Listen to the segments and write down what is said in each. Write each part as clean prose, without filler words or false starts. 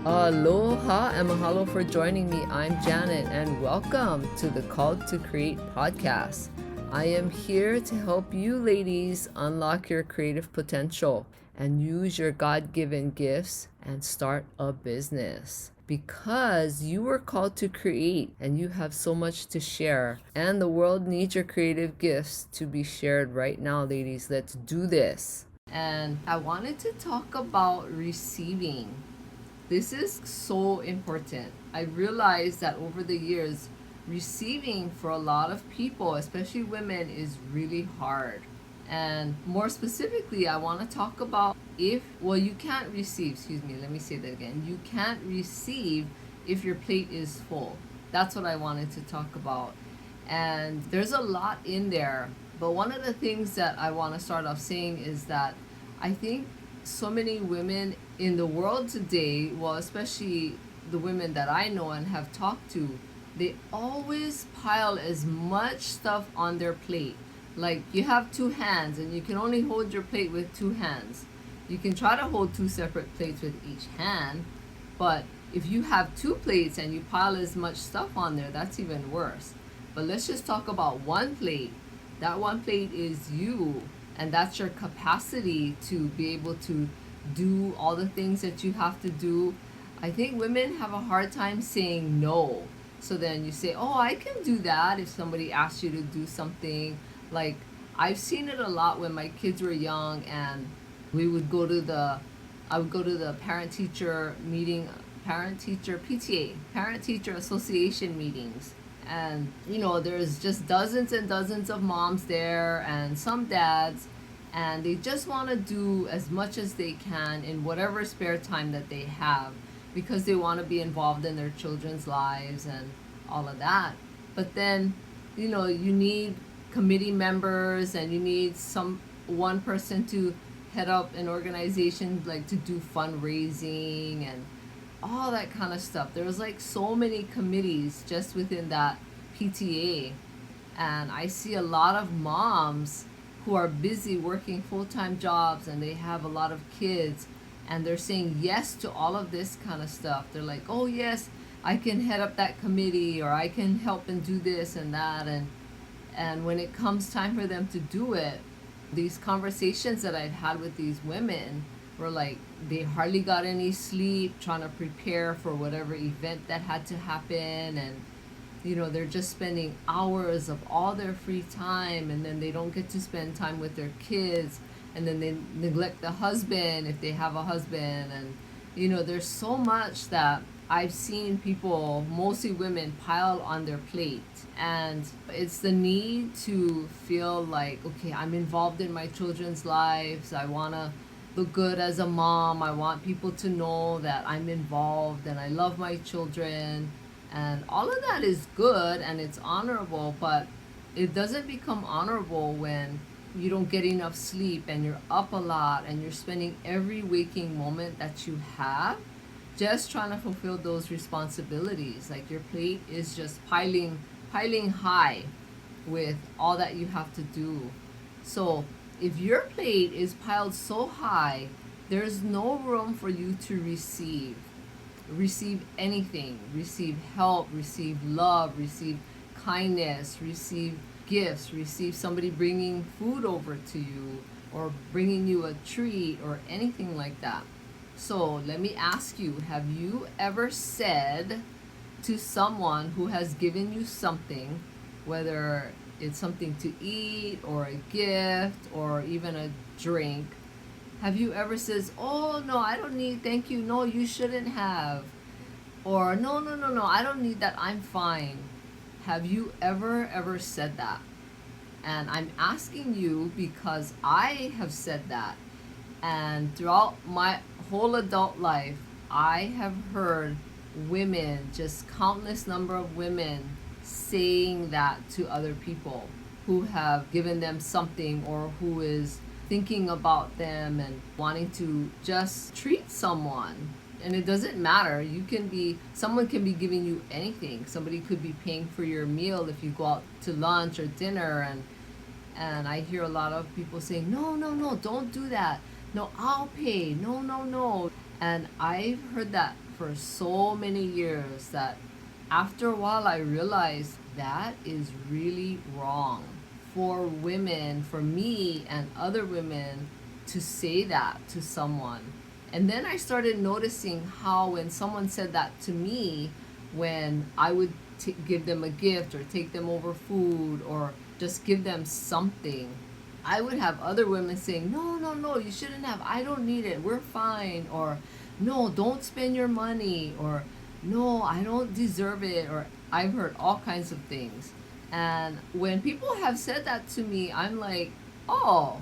Aloha and mahalo for joining me. I'm Janet and welcome to the Called to Create podcast. I am here to help you ladies unlock your creative potential and use your God-given gifts and start a business. Because you were called to create and you have so much to share, and the world needs your creative gifts to be shared right now, ladies. Let's do this. And I wanted to talk about receiving. This is so important. I realized that over the years, receiving for a lot of people, especially women, is really hard. And more specifically, I want to talk about you can't receive, let me say that again. You can't receive if your plate is full. That's what I wanted to talk about. And there's a lot in there. But one of the things that I want to start off saying is that I think so many women in the world today, well, especially the women that I know and have talked to, they always pile as much stuff on their plate. Like you have two hands and you can only hold your plate with two hands. You can try to hold two separate plates with each hand, but if you have two plates and you pile as much stuff on there, that's even worse. But let's just talk about one plate. That one plate is you, and that's your capacity to be able to do all the things that you have to do. I think women have a hard time saying no. So then you say, oh, I can do that if somebody asks you to do something. Like I've seen it a lot when my kids were young and I would go to the parent-teacher meeting, parent-teacher PTA, parent-teacher association meetings. And there's just dozens and dozens of moms there and some dads, and they just want to do as much as they can in whatever spare time that they have because they want to be involved in their children's lives and all of that. But then you need committee members and you need one person to head up an organization, like to do fundraising and all that kind of stuff. There's like so many committees just within that PTA, and I see a lot of moms who are busy working full-time jobs and they have a lot of kids and they're saying yes to all of this kind of stuff. They're like, oh yes, I can head up that committee, or I can help and do this and that, and when it comes time for them to do it, these conversations that I've had with these women were like they hardly got any sleep trying to prepare for whatever event that had to happen, and they're just spending hours of all their free time, and then they don't get to spend time with their kids, and then they neglect the husband if they have a husband. And there's so much that I've seen people, mostly women, pile on their plate. And it's the need to feel like, okay, I'm involved in my children's lives. I want to look good as a mom. I want people to know that I'm involved and I love my children. And all of that is good and it's honorable, but it doesn't become honorable when you don't get enough sleep and you're up a lot and you're spending every waking moment that you have just trying to fulfill those responsibilities. Like your plate is just piling high with all that you have to do. So if your plate is piled so high, there's no room for you to receive anything. Receive help, receive love, receive kindness, receive gifts, receive somebody bringing food over to you or bringing you a treat or anything like that. So let me ask you, have you ever said to someone who has given you something, whether it's something to eat or a gift or even a drink, have you ever says, oh no, I don't need, thank you, no, you shouldn't have, or no, I don't need that, I'm fine? Have you ever said that? And I'm asking you because I have said that, and throughout my whole adult life I have heard women, just countless number of women, saying that to other people who have given them something or who is thinking about them and wanting to just treat someone. And it doesn't matter, someone can be giving you anything. Somebody could be paying for your meal if you go out to lunch or dinner, and I hear a lot of people saying, no, don't do that, no, I'll pay, no. And I've heard that for so many years that after a while I realized that is really wrong for women, for me and other women to say that to someone. And then I started noticing how when someone said that to me, when I would give them a gift or take them over food or just give them something, I would have other women saying, no, no, no, you shouldn't have. I don't need it. We're fine. Or, no, don't spend your money. Or, no, I don't deserve it. Or, I've heard all kinds of things. And when people have said that to me, I'm like, oh,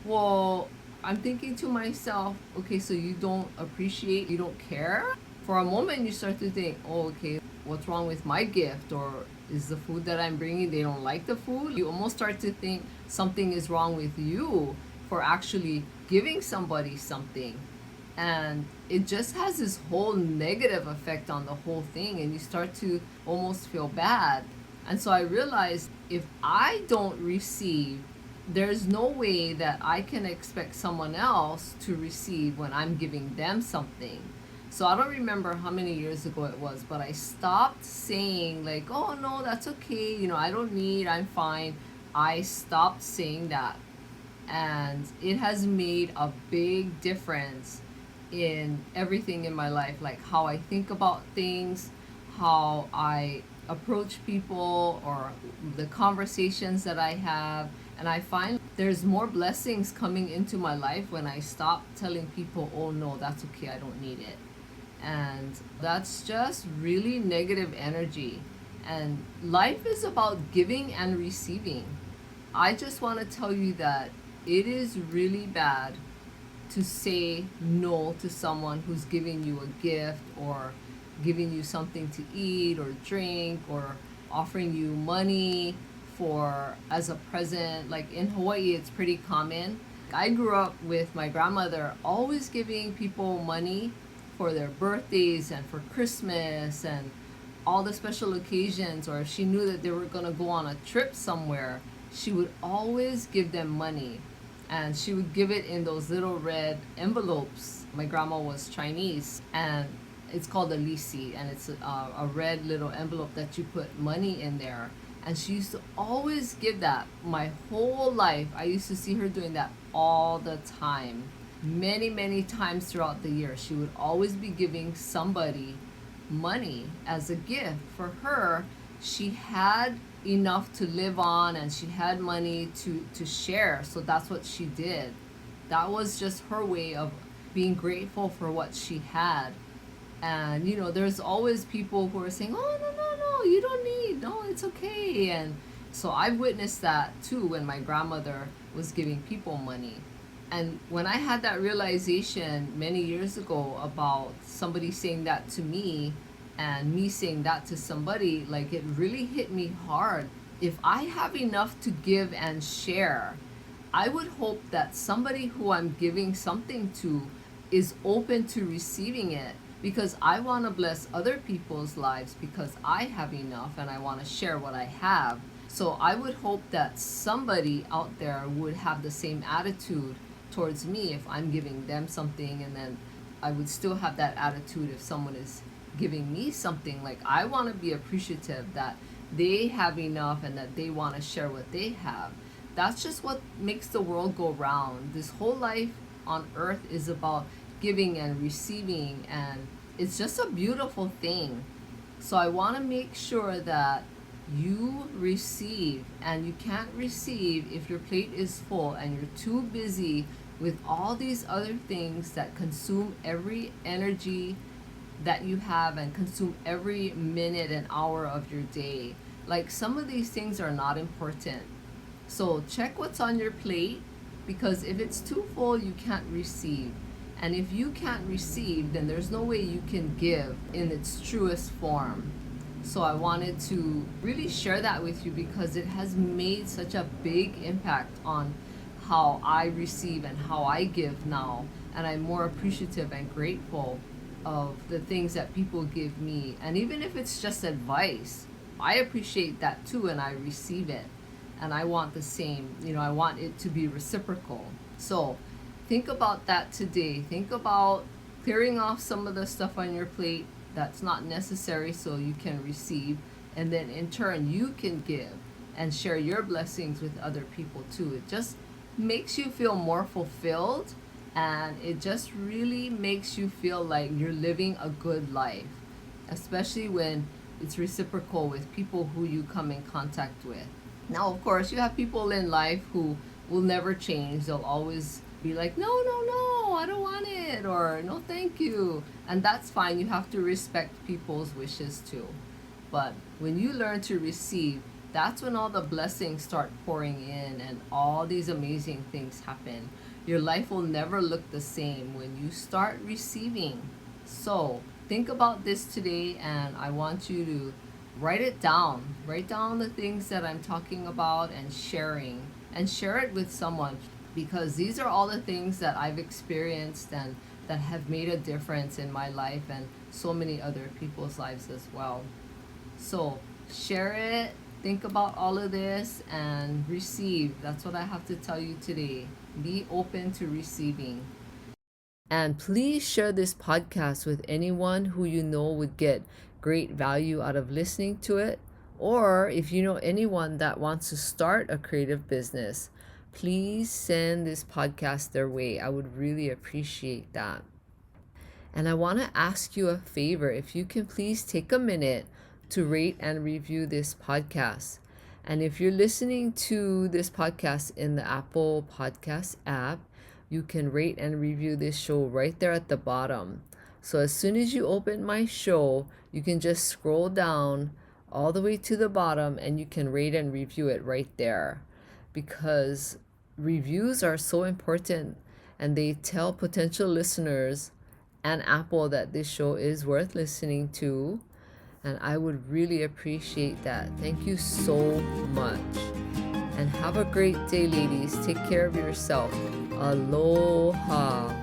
well, I'm thinking to myself, okay, so you don't appreciate, you don't care? For a moment, you start to think, oh, okay, what's wrong with my gift? Or is the food that I'm bringing, they don't like the food? You almost start to think something is wrong with you for actually giving somebody something. And it just has this whole negative effect on the whole thing, and you start to almost feel bad. And so I realized if I don't receive, there's no way that I can expect someone else to receive when I'm giving them something. So I don't remember how many years ago it was, but I stopped saying like, oh no, that's okay, I don't need, I'm fine. I stopped saying that. And it has made a big difference in everything in my life, like how I think about things, how I approach people, or the conversations that I have. And I find there's more blessings coming into my life when I stop telling people, oh no, that's okay, I don't need it. And that's just really negative energy. And life is about giving and receiving. I just want to tell you that it is really bad to say no to someone who's giving you a gift or giving you something to eat or drink or offering you money for as a present. Like in Hawaii, it's pretty common. I grew up with my grandmother always giving people money for their birthdays and for Christmas and all the special occasions, or if she knew that they were going to go on a trip somewhere, she would always give them money. And she would give it in those little red envelopes. My grandma was Chinese, and it's called a lisi, and it's a red little envelope that you put money in there. And she used to always give that. My whole life, I used to see her doing that all the time. Many, many times throughout the year, she would always be giving somebody money as a gift. For her, she had enough to live on and she had money to share, so that's what she did. That was just her way of being grateful for what she had. And there's always people who are saying, oh no, no, no, you don't need, no, it's okay. And so I've witnessed that too when my grandmother was giving people money. And when I had that realization many years ago about somebody saying that to me and me saying that to somebody, like it really hit me hard. If I have enough to give and share, I would hope that somebody who I'm giving something to is open to receiving it, because I want to bless other people's lives because I have enough and I want to share what I have. So I would hope that somebody out there would have the same attitude towards me if I'm giving them something, and then I would still have that attitude if someone is giving me something. Like I want to be appreciative that they have enough and that they want to share what they have. That's just what makes the world go round. This whole life on earth is about giving and receiving, and it's just a beautiful thing. So I want to make sure that you receive, and you can't receive if your plate is full and you're too busy with all these other things that consume every energy that you have and consume every minute and hour of your day. Like some of these things are not important. So check what's on your plate, because if it's too full, you can't receive. And if you can't receive, then there's no way you can give in its truest form. So I wanted to really share that with you because it has made such a big impact on how I receive and how I give now. And I'm more appreciative and grateful of the things that people give me. And even if it's just advice, I appreciate that too, and I receive it. And I want the same, I want it to be reciprocal. So think about that today. Think about clearing off some of the stuff on your plate that's not necessary so you can receive, and then in turn you can give and share your blessings with other people too. It just makes you feel more fulfilled, and it just really makes you feel like you're living a good life, especially when it's reciprocal with people who you come in contact with. Now, of course, you have people in life who will never change. They'll always be like, no, no, no, I don't want it, or no, thank you. And that's fine. You have to respect people's wishes too. But when you learn to receive, that's when all the blessings start pouring in and all these amazing things happen. Your life will never look the same when you start receiving. So think about this today, and I want you to write it down. Write down the things that I'm talking about and sharing, and share it with someone, because these are all the things that I've experienced and that have made a difference in my life and so many other people's lives as well. So share it, think about all of this, and receive. That's what I have to tell you today. Be open to receiving. And please share this podcast with anyone who you know would get great value out of listening to it. Or if you know anyone that wants to start a creative business, please send this podcast their way. I would really appreciate that. And I want to ask you a favor. If you can please take a minute to rate and review this podcast. And if you're listening to this podcast in the Apple Podcast app, you can rate and review this show right there at the bottom. So as soon as you open my show, you can just scroll down all the way to the bottom and you can rate and review it right there, because reviews are so important and they tell potential listeners and Apple that this show is worth listening to. And I would really appreciate that. Thank you so much. And have a great day, ladies. Take care of yourself. Aloha.